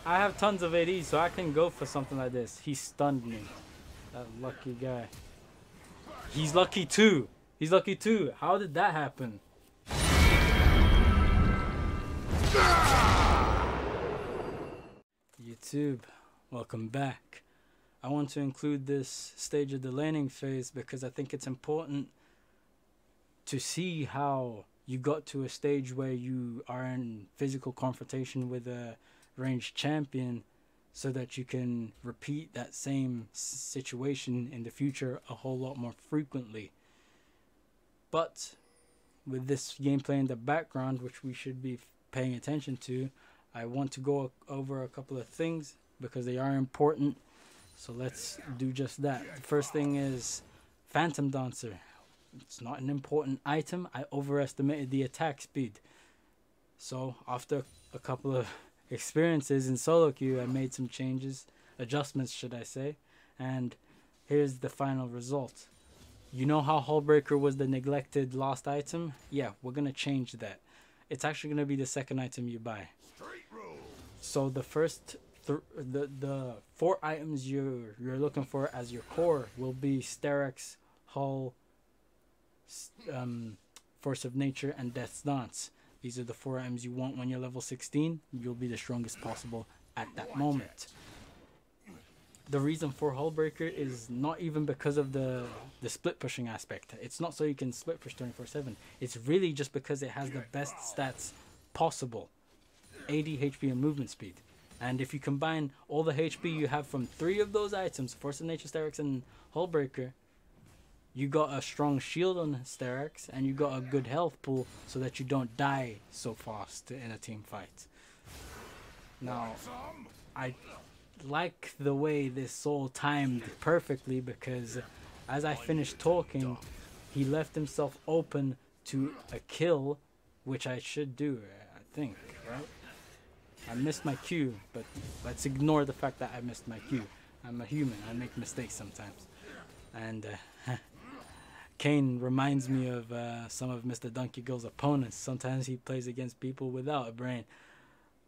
I have tons of AD, so I can go for something like this. He stunned me. That lucky guy. He's lucky too. He's lucky too. How did that happen? YouTube, welcome back. I want to include this stage of the laning phase because I think it's important to see how you got to a stage where you are in physical confrontation with a ranged champion so that you can repeat that same situation in the future a whole lot more frequently. But with this gameplay in the background, which we should be paying attention to, I want to go over a couple of things because they are important. So let's do just that. The first thing is Phantom Dancer. It's not an important item. I overestimated the attack speed. So after a couple of experiences in solo queue, I made some changes, adjustments should I say, and here's the final result. You know how Hullbreaker was the neglected last item? Yeah, we're gonna change that. It's actually gonna be the second item you buy. So the first the 4 items you're looking for as your core will be Sterak's, Hull, Force of Nature, and Death's Dance. These are the 4 items you want when you're level 16. You'll be the strongest possible at that moment. The reason for Hullbreaker is not even because of the split pushing aspect. It's not so you can split push 24/7. It's really just because it has the best stats possible. AD, HP, and movement speed. And if you combine all the HP you have from 3 of those items, Force of Nature, Sterak's, and Hullbreaker, you got a strong shield on Sterak's, and you got a good health pool so that you don't die so fast in a team fight. Now, I like the way this all timed perfectly because as I finished talking, he left himself open to a kill, which I should do, I think, right? I missed my Q, but let's ignore the fact that I missed my Q. I'm a human, I make mistakes sometimes. And Kane reminds me of some of Mr. Donkey Girl's opponents. Sometimes he plays against people without a brain.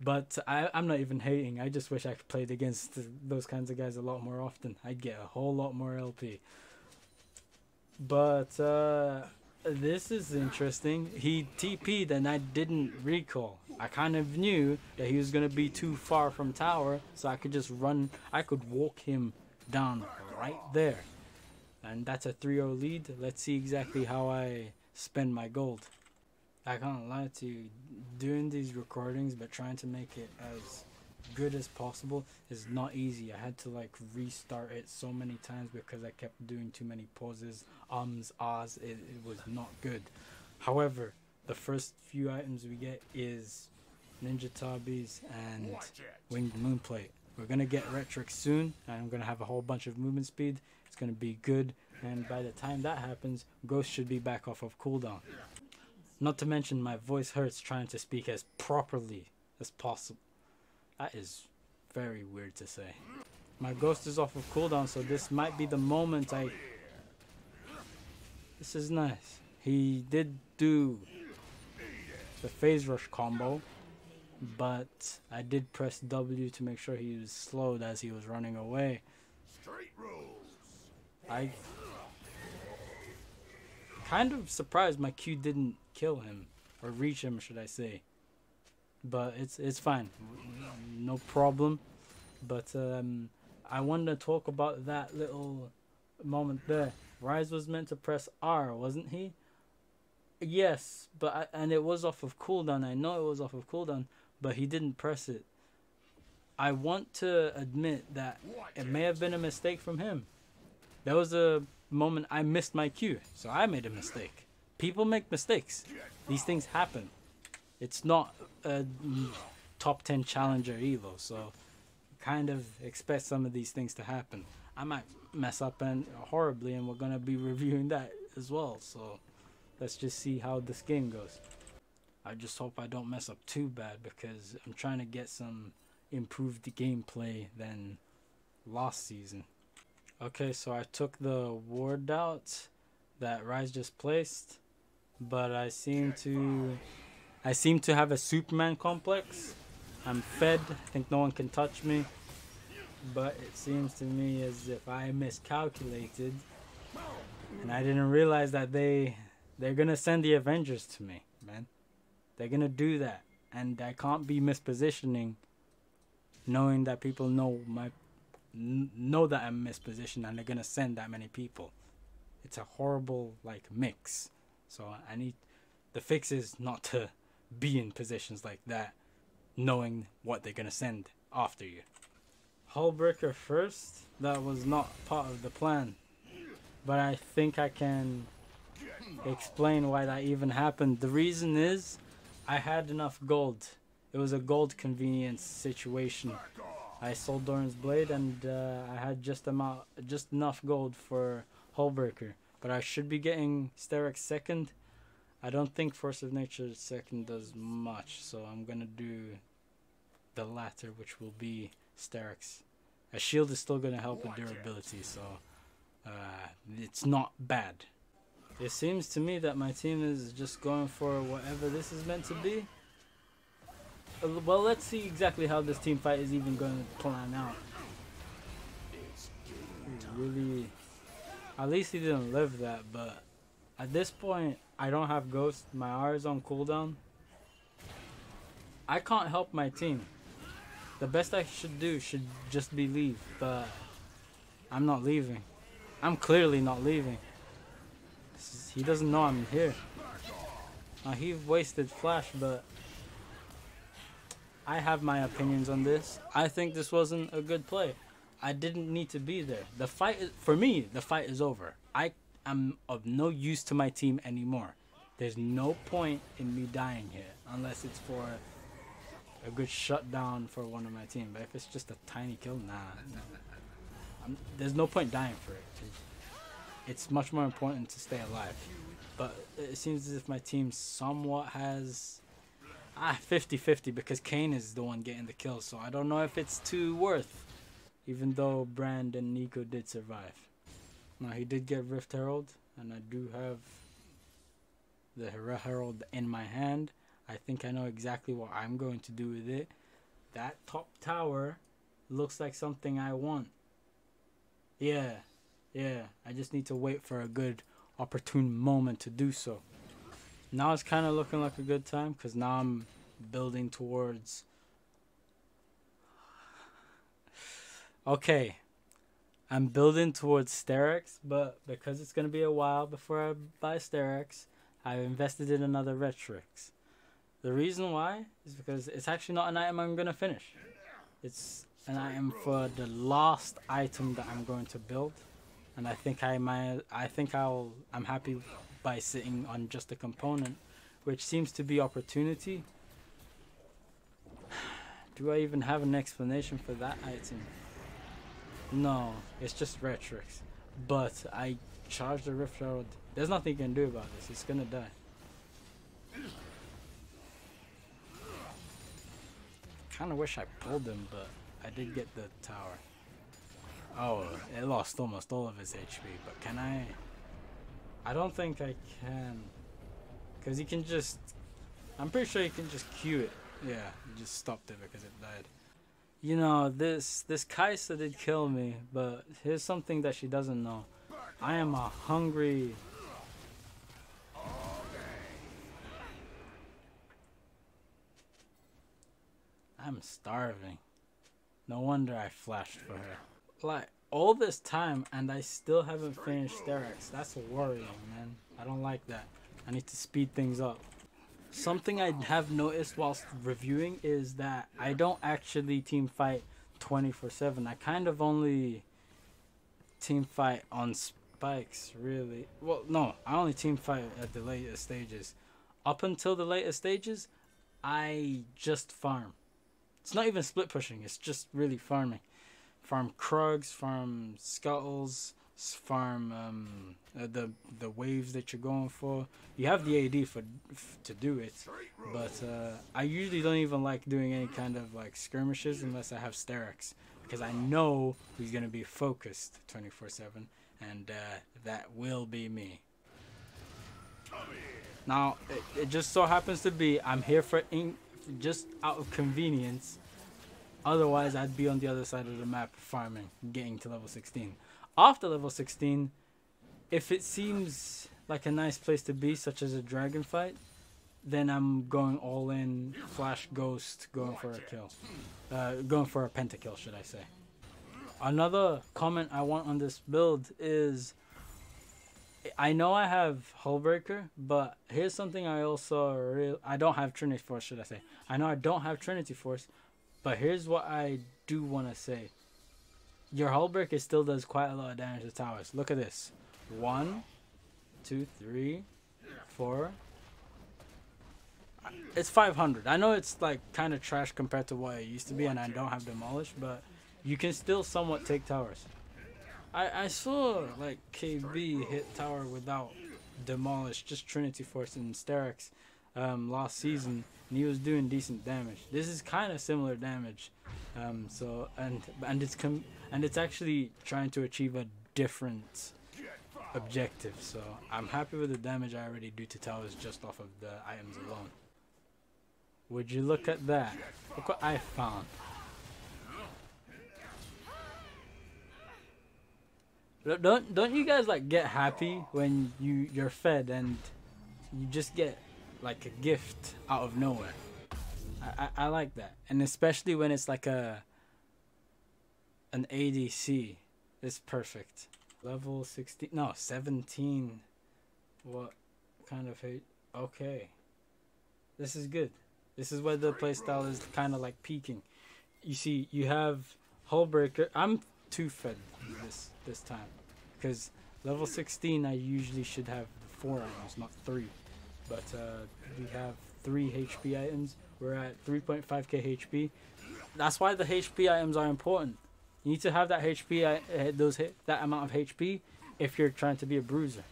But I'm not even hating. I just wish I could play against those kinds of guys a lot more often. I'd get a whole lot more LP. But this is interesting. He TP'd and I didn't recall. I kind of knew that he was going to be too far from tower, so I could just run. I could walk him down right there. And that's a 3-0 lead. Let's see exactly how I spend my gold. I can't lie to you, doing these recordings but trying to make it as good as possible is not easy. I had to like restart it so many times because I kept doing too many pauses, ahs. It was not good. However, the first few items we get is Ninja Tabis and Winged Moonplate. We're gonna get Retrix soon, and I'm gonna have a whole bunch of movement speed. It's gonna be good, and by the time that happens, Ghost should be back off of cooldown. Not to mention my voice hurts trying to speak as properly as possible. That is very weird to say. My Ghost is off of cooldown, so this might be the moment This is nice. He did do the phase rush combo, but I did press W to make sure he was slowed as he was running away. I kind of surprised my Q didn't kill him, or reach him should I say, but it's fine, no problem. But I wanted to talk about that little moment there. Rise was meant to press R, wasn't he? Yes, but and it was off of cooldown. I know it was off of cooldown, but he didn't press it. I want to admit that it may have been a mistake from him. There was a moment I missed my Q, so I made a mistake. People make mistakes. These things happen. It's not a top 10 challenger elo, so kind of expect some of these things to happen. I might mess up and horribly, and we're gonna be reviewing that as well. So let's just see how this game goes. I just hope I don't mess up too bad because I'm trying to get some improved gameplay than last season. Okay, so I took the ward out that Rise just placed, but I seem to have a Superman complex. I'm fed. I think no one can touch me. But it seems to me as if I miscalculated, and I didn't realize that they're gonna send the Avengers to me, man. They're gonna do that, and I can't be mispositioning, knowing that people know that I'm mispositioned, and they're gonna send that many people. It's a horrible like mix. So I need the fix is not to be in positions like that, knowing what they're gonna send after you. Hullbreaker first. That was not part of the plan, but I think I can explain why that even happened. The reason is I had enough gold. It was a gold convenience situation. I sold Doran's blade and I had just enough gold for Hullbreaker, but I should be getting Sterix second. I don't think Force of Nature second does much, so I'm gonna do the latter, which will be Sterix. A shield is still gonna help with durability, so it's not bad. It seems to me that my team is just going for whatever this is meant to be. Well, let's see exactly how this team fight is even going to plan out. Really, at least he didn't live that, but at this point, I don't have Ghost. My R is on cooldown. I can't help my team. The best I should do should just be leave, but I'm not leaving. I'm clearly not leaving. He doesn't know I'm here. He wasted Flash, but I have my opinions on this. I think this wasn't a good play. I didn't need to be there. The fight is, for me, the fight is over. I am of no use to my team anymore. There's no point in me dying here unless it's for a good shutdown for one of my team. But if it's just a tiny kill, nah. There's no point dying for it. It's much more important to stay alive. But it seems as if my team somewhat has 50-50 because Kane is the one getting the kill. So I don't know if it's too worth, even though Brand and Nico did survive. Now he did get Rift Herald, and I do have the Herald in my hand. I think I know exactly what I'm going to do with it. That top tower looks like something I want. Yeah, I just need to wait for a good opportune moment to do so. Now it's kind of looking like a good time because now I'm building towards... Okay, I'm building towards Sterix, but because it's going to be a while before I buy Sterix, I've invested in another Retrix. The reason why is because it's actually not an item I'm going to finish. It's an item for the last item that I'm going to build. And I think I'm happy by sitting on just a component, which seems to be opportunity. Do I even have an explanation for that item? No, it's just Retrix. But I charged the Rift Herald. There's nothing you can do about this. It's gonna die. Kinda wish I pulled him, but I did get the tower. Oh, it lost almost all of its HP, but can I? I don't think I can. Because you can just... I'm pretty sure you can just Q it. Yeah, you just stopped it because it died. You know, this Kaisa did kill me, but here's something that she doesn't know. I am a hungry... I'm starving. No wonder I flashed for her. Like, all this time, and I still haven't finished Sterix. That's worrying, man. I don't like that. I need to speed things up. Something I have noticed whilst reviewing is that I don't actually team fight 24/7. I kind of only team fight on spikes, really. Well, no, I only team fight at the later stages. Up until the later stages, I just farm. It's not even split pushing, it's just really farming. Farm Krugs, farm Scuttles, farm the waves that you're going for. You have the AD to do it, but I usually don't even like doing any kind of like skirmishes unless I have Sterix, because I know he's gonna be focused 24/7, and that will be me. Now it just so happens to be I'm here for just out of convenience. Otherwise, I'd be on the other side of the map farming, getting to level 16. After level 16, if it seems like a nice place to be, such as a dragon fight, then I'm going all in, flash ghost, going for a kill. Going for a pentakill, should I say. Another comment I want on this build is, I know I have Hullbreaker, but here's something I also I don't have Trinity Force, should I say. I know I don't have Trinity Force, but here's what I do want to say. Your Hullbreaker still does quite a lot of damage to towers. Look at this. 1, 2, 3, 4. It's 500. I know it's like kind of trash compared to what it used to be, and I don't have Demolish, but you can still somewhat take towers. I saw like KB hit tower without Demolish, just Trinity Force and Sterak's last season, and he was doing decent damage. This is kind of similar damage, so and it's actually trying to achieve a different objective. So I'm happy with the damage I already do to towers just off of the items alone. Would you look at that? Look what I found. Don't you guys like get happy when you're fed and you just get like a gift out of nowhere? I like that, and especially when it's like an ADC. It's perfect. Level 16, no 17. What kind of hate? Okay, this is good. This is where the playstyle is kind of like peaking. You see, you have Hullbreaker. I'm 2 fed this time, because level 16 I usually should have 4 items, not 3. But we have 3 HP items. We're at 3.5k HP. That's why the HP items are important. You need to have that HP, that amount of HP, if you're trying to be a bruiser.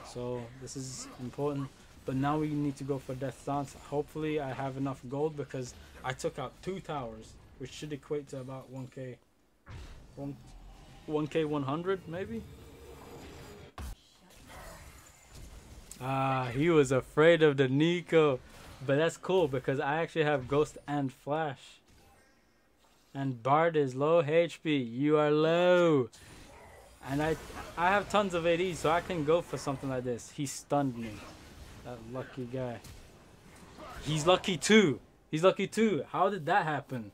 So this is important. But now we need to go for Death Dance. Hopefully I have enough gold, because I took out 2 towers, which should equate to about 1k 100 maybe. He was afraid of the Nico, but that's cool because I actually have Ghost and Flash. And Bard is low HP. You are low. And I have tons of AD, so I can go for something like this. He stunned me. That lucky guy. He's lucky too. He's lucky too. How did that happen?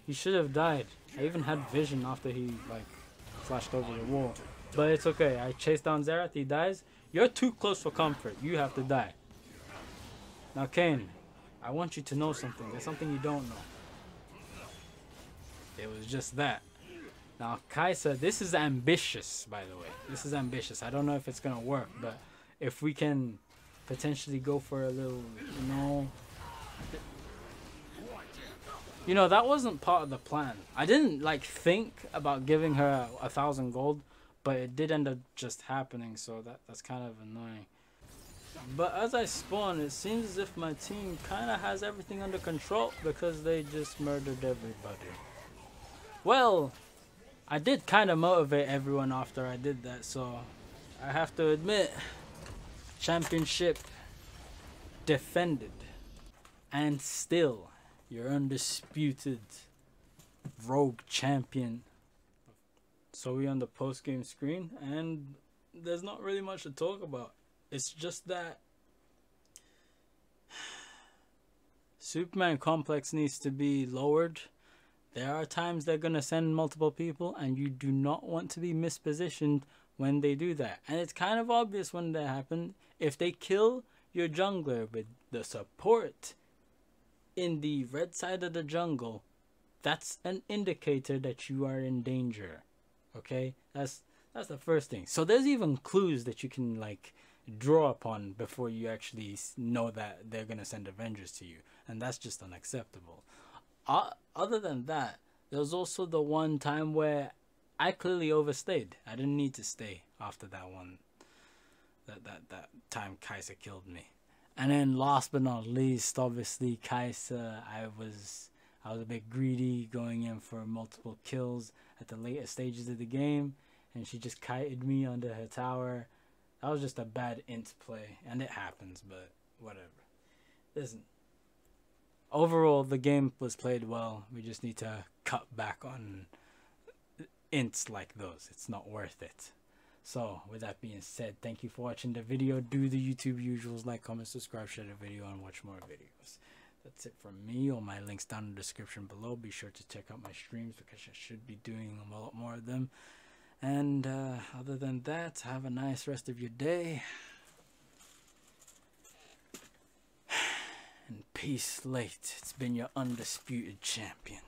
He should have died. I even had vision after he like flashed over the wall. But it's okay. I chase down Xerath. He dies. You're too close for comfort. You have to die. Now, Kane, I want you to know something. There's something you don't know. It was just that. Now, Kaisa, this is ambitious, by the way. This is ambitious. I don't know if it's going to work, but if we can potentially go for a little, you know, that wasn't part of the plan. I didn't like think about giving her 1,000 gold, but it did end up just happening, so that's kind of annoying. But as I spawn, it seems as if my team kind of has everything under control, because they just murdered everybody. Well, I did kind of motivate everyone after I did that, so I have to admit, championship defended. And still, you're undisputed rogue champion. So we're on the post-game screen, and there's not really much to talk about. It's just that Superman complex needs to be lowered. There are times they're going to send multiple people, and you do not want to be mispositioned when they do that. And it's kind of obvious when that happens. If they kill your jungler with the support in the red side of the jungle, that's an indicator that you are in danger. Okay? That's the first thing. So there's even clues that you can like draw upon before you actually know that they're going to send Avengers to you. And that's just unacceptable. Other than that, there was also the one time where I clearly overstayed. I didn't need to stay after that one. That time Kaisa killed me. And then last but not least, obviously Kaisa, I was a bit greedy, going in for multiple kills at the later stages of the game, and she just kited me under her tower. That was just a bad int play, and it happens, but whatever. Listen, overall, the game was played well. We just need to cut back on ints like those. It's not worth it. So, with that being said, thank you for watching the video. Do the YouTube usuals, like, comment, subscribe, share the video, and watch more videos. That's it from me. All my links down in the description below. Be sure to check out my streams because I should be doing a lot more of them. And other than that, have a nice rest of your day. And peace late. It's been your undisputed champion.